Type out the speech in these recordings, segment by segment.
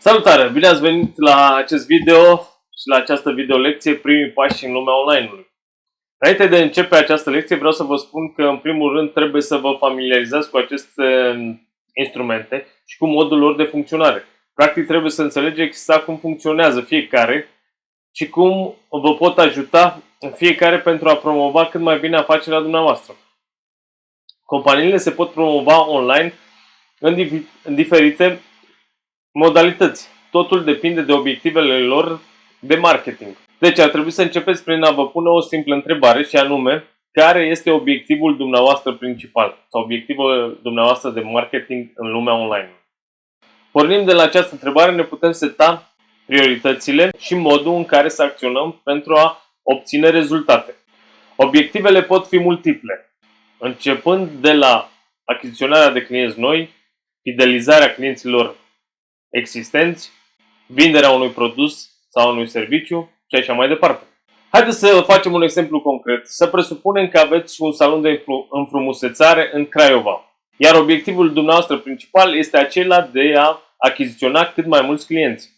Salutare! Bine ați venit la acest video și la această videolecție, primii pași în lumea online-ului. Înainte de a începe această lecție, vreau să vă spun că, în primul rând, trebuie să vă familiarizați cu aceste instrumente și cu modul lor de funcționare. Practic, trebuie să înțelegeți exact cum funcționează fiecare și cum vă pot ajuta fiecare pentru a promova cât mai bine afacerea dumneavoastră. Companiile se pot promova online în diferite modalități. Totul depinde de obiectivele lor de marketing. Deci ar trebui să începeți prin a vă pune o simplă întrebare și anume, care este obiectivul dumneavoastră principal sau obiectivul dumneavoastră de marketing în lumea online? Pornind de la această întrebare, ne putem seta prioritățile și modul în care să acționăm pentru a obține rezultate. Obiectivele pot fi multiple, începând de la achiziționarea de clienți noi, fidelizarea clienților existenți, vinderea unui produs sau unui serviciu și așa mai departe. Haideți să facem un exemplu concret. Să presupunem că aveți un salon de înfrumusețare în Craiova, iar obiectivul dumneavoastră principal este acela de a achiziționa cât mai mulți clienți.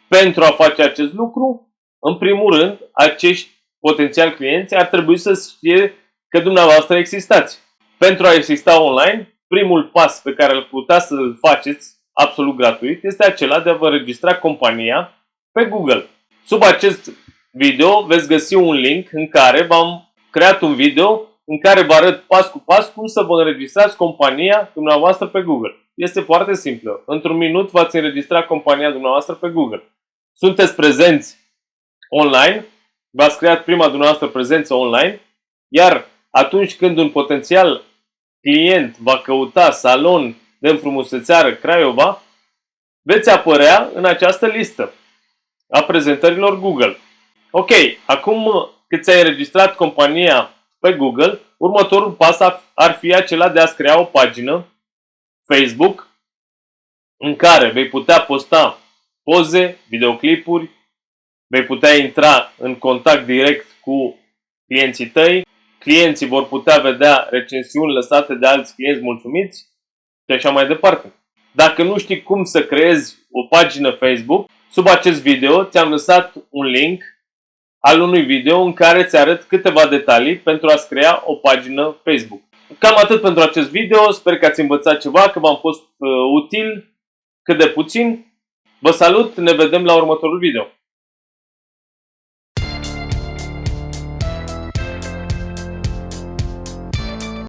Pentru a face acest lucru, în primul rând, acești potențiali clienți ar trebui să știe că dumneavoastră existați. Pentru a exista online, primul pas pe care îl puteți să-l faceți absolut gratuit este acela de a vă înregistra compania pe Google. Sub acest video veți găsi un link în care v-am creat un video în care vă arăt pas cu pas cum să vă înregistrați compania dumneavoastră pe Google. Este foarte simplu. Într-un minut v-ați înregistrat compania dumneavoastră pe Google. Sunteți prezenți online, v-ați creat prima dumneavoastră prezență online, iar atunci când un potențial client va căuta salon de înfrumusețare Craiova, veți apărea în această listă a prezentărilor Google. Ok, acum că ți-ai înregistrat compania pe Google, următorul pas ar fi acela de a-ți crea o pagină Facebook în care vei putea posta poze, videoclipuri, vei putea intra în contact direct cu clienții tăi, clienții vor putea vedea recensiuni lăsate de alți clienți mulțumiți și așa mai departe. Dacă nu știi cum să creezi o pagină Facebook, sub acest video ți-am lăsat un link al unui video în care ți arăt câteva detalii pentru a-ți crea o pagină Facebook. Cam atât pentru acest video, sper că ați învățat ceva, că v-am fost util cât de puțin. Vă salut, ne vedem la următorul video.